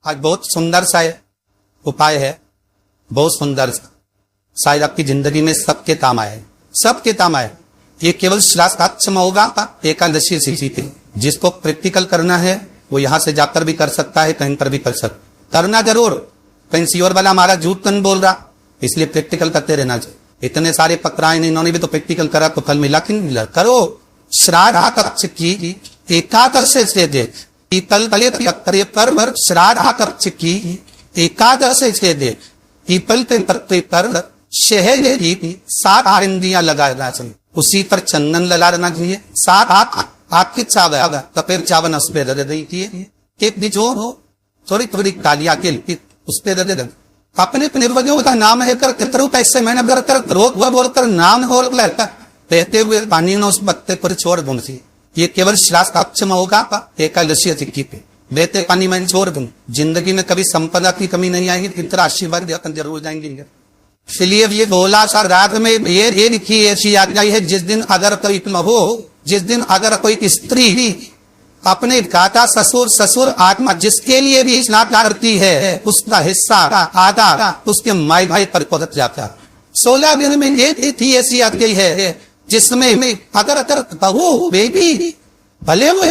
आज बहुत सुंदर सा उपाय है, बहुत सुंदर सा, शायद आपकी जिंदगी में सबके काम आए, सबके काम आए। ये केवल श्राद्ध में होगा एकादशी तिथि पे। जिसको प्रैक्टिकल करना है वो यहाँ से जाकर भी कर सकता है, कहीं पर भी कर सकता, करना जरूर। कहीं सियोर वाला हमारा झूठ तो नहीं बोल रहा, इसलिए प्रैक्टिकल करते रहना चाहिए। इतने सारे पकड़ाए नहीं, इन्होंने भी तो प्रैक्टिकल करा तो फल मिला कि नहीं मिला। करो श्राद्ध की एकादशी से दे पीपल पर श्राद्ध की एकादशी से दे पीपल पर शहर 7 आरंदियां लगाना चाहिए, उसी पर चंदन लगा देना चाहिए। 7 आपकी चावल तपेर चावन उस पे दे दीजिए, जो हो थोड़ी थोड़ी कालिया के उस पे दे दे। अपने निर्वजों का नाम है कर पैसे मैंने बोलकर नाम हो बहते हुए पानी ने उस पत्ते पर छोड़ दूं। ये केवल श्राद्ध में होगा एकादशी तिथि पे, बहते पानी में छोड़ दूं। जिंदगी में कभी संपदा की कमी नहीं आएगी, इतना आशीर्वाद देकर जरूर जाएंगे। इसलिए ये बोला सा रात में ये लिखी ऐसी आज्ञा है, जिस दिन अगर कोई हो, जिस दिन अगर कोई स्त्री अपने दाता ससुर आत्मा जिसके लिए भी स्नान करती है उसका हिस्सा आधा उसके माई भाई पर पहुंच जाता। 16 दिन में ये थी ऐसी आज्ञा है जिसमें अगर बहू बेबी भले वो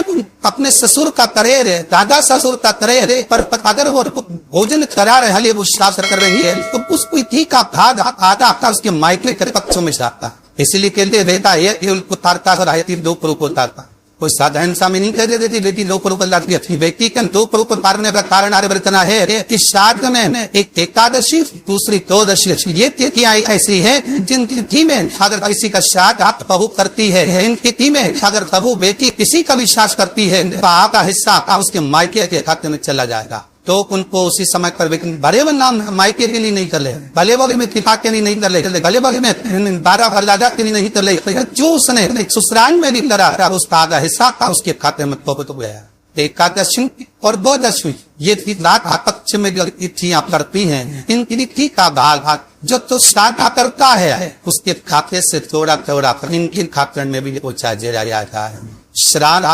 अपने ससुर का करे रहे, दादा ससुर का करे रहे, पर अगर वो भोजन करा रहे हले वो श्राद्ध कर रही है तो उसको ठीक का भाग आधा उसके मायके के पक्षों में जाता। इसलिए कहते बेटा ये उतारता और 2 प्ररूप उतारता। कोई साधारण सा में नहीं कह देती बेटी 2 प्ररूप लाती थी। व्यक्ति के 2 प्ररूप उतारने का कारण आर्यवर्तना है कि श्राद्ध में एक एकादशी दूसरी 12दशी ये तिथियां ऐसी है जिन तिथि में अगर किसी का श्राद्ध आप बहू करती है, इन तिथि में अगर बहू बेटी किसी का विश्वास करती है तो आपका हिस्सा उसके मायके के खाते में चला जाएगा। तो उनको उसी समय पर भले वो नाम मायके के लिए नहीं कर ले, भले वो में पिता के लिए नहीं कर ले, भले वो में 12 फरदादा के लिए नहीं कर ले, जो उसने ससुराल में भी करा उसका आधा हिस्सा था उसके खाते में पहुंच गया। एकादशी और 12दशी ये रात पक्ष में जो तिथियां करती हैं, इन तिथि का भाग जो तो श्राद्ध करता है उसके खाते से थोड़ा इनके खाते में भी पहुंचा जाता है। श्राद्ध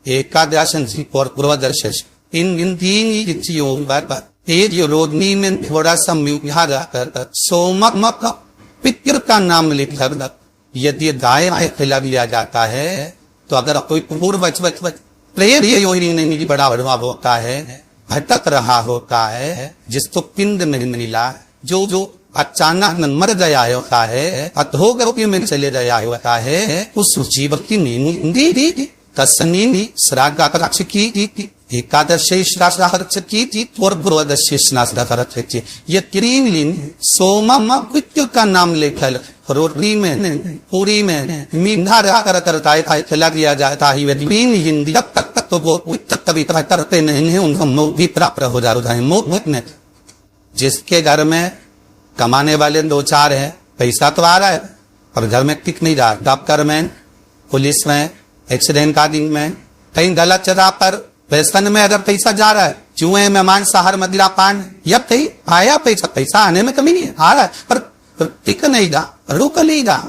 एकादशी और पूर्वदर्शी इन 3 तिथियों पर रोदनी में थोड़ा सा सोमक पितर का नाम लिखकर यदि गाय खिला दिया जाता है तो अगर कोई पूर्वज प्रेर नहीं बड़ा होता है, भटक रहा होता है, जिसको पिंड नहीं मिला, जो अचानक मर गया होता है, अधोगति में चले गया होता है, उस जीव की नींद तस्नी श्राद्ध की एकादशी श्राद्ध की और पूर्वदशी श्राद्ध की ये 3 दिन सोम का नाम लेकर रोटी में पूरी में मीठा करता है खिला दिया जाता है। 3 दिन जब तक तो वो कभी करते नहीं है उनको मोक्ष भी प्राप्त हो जाता है। मोक्ष जिसके घर में कमाने वाले 2-4 है, पैसा तो आ रहा है पर घर में टिक नहीं रहा, डॉक्टर में, पुलिस में, एक्सीडेंट का दिन में, कहीं गलत जगह पर व्यसन में अगर पैसा जा रहा है, जुए में मांसाहार मदिरा पान, यब कहीं आया पैसा आने में कमी नहीं है, आ रहा है पर टिक नहीं रहा, रुक नहीं रहा,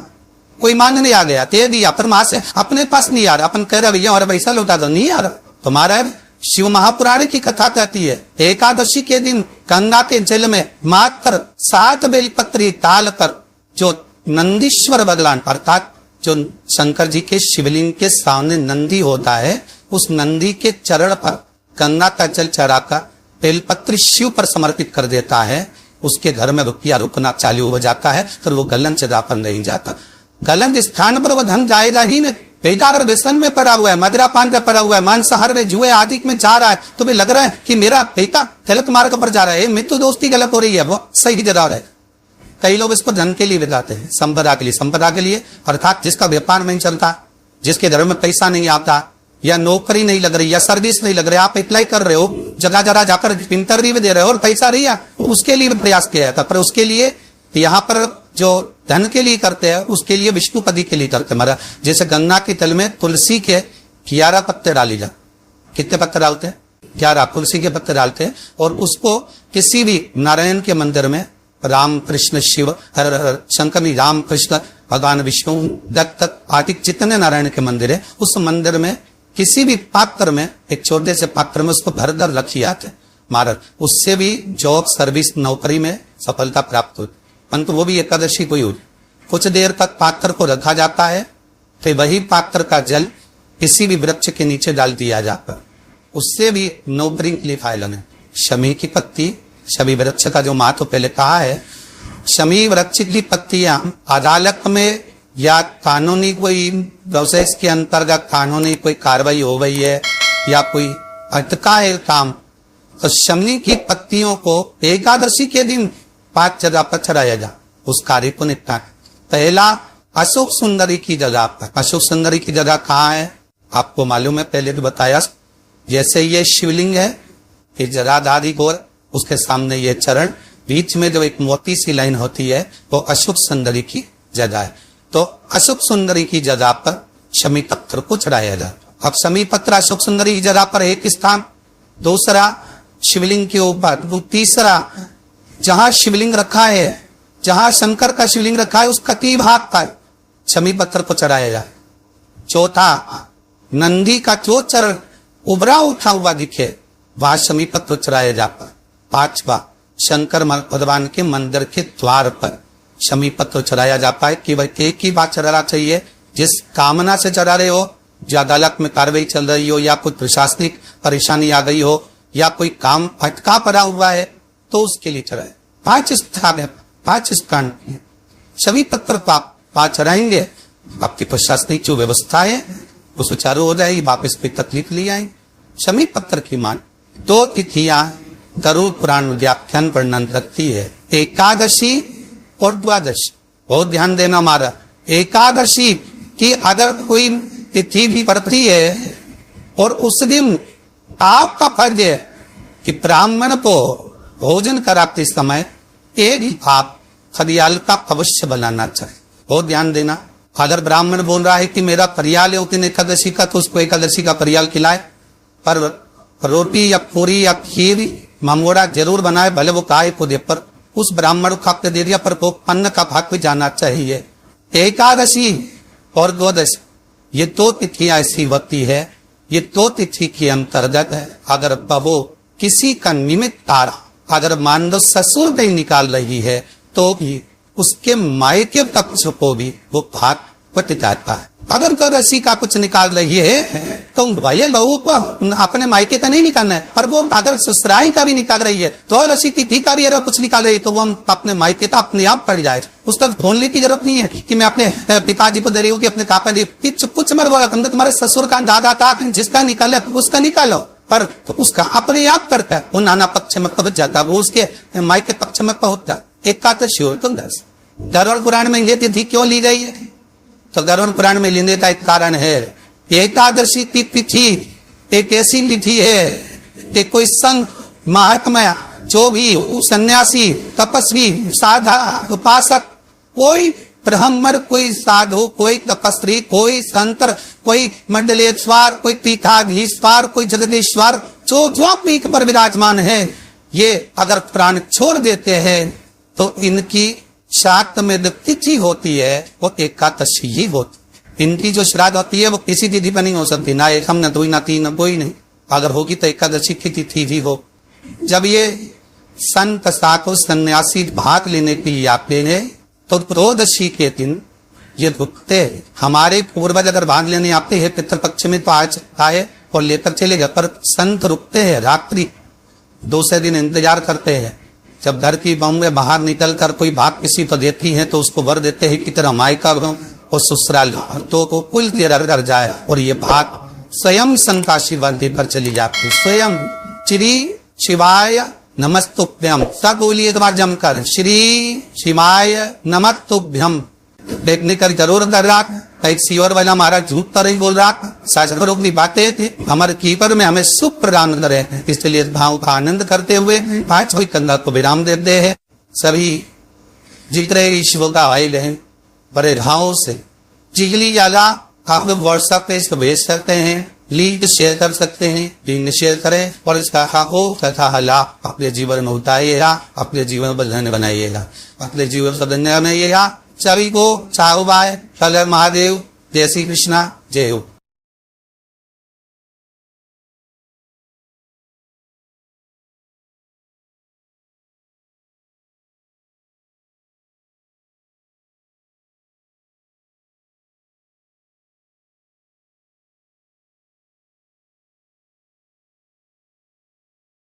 कोई मान नहीं आ गया, दे दिया पर मां से अपने पास नहीं आ रहा, अपन कह रहे भैया और पैसा लौटा दो, नहीं आ रहा। तुम्हारा शिव महापुराण की कथा कहती है एकादशी के दिन गंगा के जल में मात्र 7 बेलपत्री डाल कर जो नंदीश्वर भगवान अर्थात जो शंकर जी के शिवलिंग के सामने नंदी होता है, उस नंदी के चरण पर गंगा का जल चढ़ाकर बेलपत्री शिव पर समर्पित कर देता है, उसके घर में रुपया रुकना चालू हो जाता है, फिर वो गलन जगह पर नहीं जाता। गलन स्थान पर वो धन जाएगा ही नहीं। बेकार व्यसन में पड़ा हुआ है, मदिरा पान का पड़ा हुआ है, मांसाहार में, जुए आदि में जा रहा है, तो भी लग रहा है कि मेरा बेटा गलत मार्ग पर जा रहा है, मित्र दोस्ती गलत हो रही है, वो सही जगह है। कई लोग इसको धन के लिए बिताते हैं, संपदा के लिए अर्थात जिसका व्यापार नहीं चलता, जिसके घर में पैसा नहीं आता, या नौकरी नहीं लग रही, या सर्विस नहीं लग रही, आप अप्लाई कर रहे हो, जगह जाकर इंटरव्यू दे रहे हो और पैसा नहीं है, उसके लिए प्रयास किया जाता। पर उसके लिए यहाँ पर जो धन के लिए करते हैं उसके लिए विष्णुपति के लिए करते हैं। जैसे गंगा के तल में तुलसी के 11 पत्ते डाली जा, कितने पत्ते डालते हैं? 11 तुलसी के पत्ते डालते हैं और उसको किसी भी नारायण के मंदिर में राम कृष्ण शिव हर हर शंकर राम कृष्ण भगवान विष्णु दत्त आदि जितने नारायण के मंदिर है उस मंदिर में किसी भी पात्र में, एक छोटे से पात्र में उसको भर कर रखी जाते महाराज, उससे भी जॉब सर्विस नौकरी में सफलता प्राप्त होती। परंतु वो भी एकादशी को ही कुछ देर तक पात्र को रखा जाता है, फिर वही पात्र का जल किसी भी वृक्ष के नीचे डाल दिया जाता है, उससे भी नौकरी के लिए फायदा है। शमी की पत्ती, शमी वृक्ष का जो महत्व पहले कहा है, शमी वृक्ष की पत्तियां अदालत में या कानूनी कोई प्रोसेस के अंतर्गत कानूनी कोई कार्रवाई हो गई है या कोई अटका है काम, तो शमी की पत्तियों को एकादशी के दिन 5 जगह पर चढ़ाया जा, उस कार्य को निपटा। पहला अशोक सुंदरी की जगह पर। अशोक सुंदरी की जगह कहाँ है आपको मालूम है, पहले भी बताया। जैसे ये शिवलिंग है, ये जराधारी गोर, उसके सामने ये चरण, बीच में जो एक मोती सी लाइन होती है वो अशोक सुंदरी की जगह है। तो अशोक सुंदरी की जगह पर शमी पत्र को चढ़ाया जाता। अब शमी पत्र अशोक सुंदरी की जगह पर एक स्थान, दूसरा शिवलिंग के ऊपर, तीसरा जहां शिवलिंग रखा है, जहां शंकर का शिवलिंग रखा है उसका 3 भाग पर शमी पत्र को चढ़ाया जाए। चौथा नंदी का जो चरण उभरा उठा हुआ दिखे वहां शमी पत्र चढ़ाया जाता। 5वां शंकर भगवान के मंदिर के द्वार पर शमी पत्र चढ़ाया जाता है। केवल एक ही बात चढ़ाना चाहिए, जिस कामना से चढ़ा रहे हो, जो अदालत में कार्रवाई चल रही हो या कोई प्रशासनिक परेशानी आ गई हो या कोई काम अटका पड़ा हुआ है तो उसके लिए चढ़ाए। 5 स्थान है, 5 स्थान शमी पत्र पाँच चढ़ाएंगे, आपकी प्रशासनिक जो व्यवस्था है वो सुचारू हो जाएगी, वापस कोई तकलीफ ले आएंगे। शमी पत्र की मान 2 तिथियां गरुड़ पुराण व्याख्यान वर्णन रखती है, एकादशी और द्वादशी। बहुत ध्यान देना हमारा, एकादशी की अगर कोई तिथि भी पड़ती है और उस दिन आपका फर्ज है कि ब्राह्मण को भोजन कराते समय एक ही भाग फरियाल का अवश्य बनाना चाहिए। बहुत ध्यान देना, अगर ब्राह्मण बोल रहा है कि मेरा फरियाल है उस दिन एकादशी का, तो उसको एकादशी का फरियाल खिलाए, पर रोटी या पूरी या खीर मंगोड़ा जरूर बनाए, भले वो काय को दे, पर उस ब्राह्मण को खाते दे दिया, पर वो अन्न का भाग भी जाना चाहिए। एकादशी और द्वादशी ये 2 तिथियां ऐसी होती है, ये 2 तिथि के अंतर्गत है। अगर बबो किसी का निमित्त आ रहा, अगर मान लो ससुर नहीं निकाल रही है तो भी उसके मायके पक्ष को भी वो भाग बट जाता है। अगर एकादशी का कुछ निकाल रही है तो भाई बहू को अपने मायके का नहीं निकालना है, पर वो अगर ससुराल का भी निकाल रही है तो एकादशी तिथि का भी अगर कुछ निकाल रही है तो वो हम अपने मायके का अपने आप पड़ जाए। उस तक ढूंढने की जरूरत नहीं है कि मैं अपने पिताजी को दे रही हूँ कि अपने काका दे, कुछ मत बोला, तुम्हारे ससुर का दादा का जिसका निकाले उसका निकालो, पर तो उसका अपने आप करता है, वो नाना पक्ष में पहुंच जाता है, वो उसके मायके पक्ष में पहुंचता है। एकादशी हो तो 10। गरुड़ पुराण में ये तिथि क्यों ली गई है, तो गरुड़ पुराण में लेने का एक कारण है। एकादशी की तिथि एक ऐसी तिथि है कि कोई संत महात्मा जो भी सन्यासी तपस्वी साधा उपासक, कोई ब्राह्मण, कोई साधु, कोई तपस्वी, कोई संत, कोई मंडलेश्वर, कोई पीठाधीश्वर, कोई जगदीश्वर, जो पीठ पर विराजमान है, ये अगर प्राण छोड़ देते हैं तो इनकी श्राद्ध में तिथि होती है वो एकादशी ही होती। इनकी जो श्राद्ध होती है वो किसी तिथि पर नहीं हो सकती, ना एकम न दुई न तीन न कोई नहीं। अगर होगी तो एकादशी की तिथि भी हो। जब ये संत साधु सन्यासी भाग लेने के लिए आते हैं तो त्रयोदशी के दिन ये रुकते हैं। हमारे पूर्वज अगर भाग लेने आते हैं पितृपक्ष में तो आज आए और लेकर चले गए, पर संत रुकते हैं, रात्रि दूसरे दिन इंतजार करते हैं। जब घर की बहू में बाहर निकल कर कोई भाग किसी को देती है तो उसको वर देते हैं कि तेरा मायका और ससुराल तो को कुल कर जाए, और ये भाग स्वयं संत आशीर्वाद देकर चली जाती। स्वयं श्री शिवाय नमस्तुभ्यम, सब बोलिए एक बार जमकर, श्री शिवाय नमस्तुभ्यम। देखने कर जरूर कर रहा, एक सीवर वाला महाराज झूठ तो नहीं बोल रहा, शास्त्रों की बातें थी, हमारे कीपर में हमें सुख प्रदान करे, इसलिए भाव का आनंद करते हुए 5 कंधा को विराम देते हैं। सभी जीत रहे ईश्वर का आयल है, बड़े भाव से जिगली ज्यादा आप व्हाट्सएप पे इसको भेज सकते हैं, लिंक शेयर कर सकते हैं, लिंक शेयर करें और इसका हो तथा लाभ अपने जीवन में उतारिएगा, अपने जीवन पर धन्य बनाइएगा, अपने जीवन पर धन्य बनाइएगा। सभी को चाहू बाय, कलर महादेव, जय श्री कृष्णा, जय हो।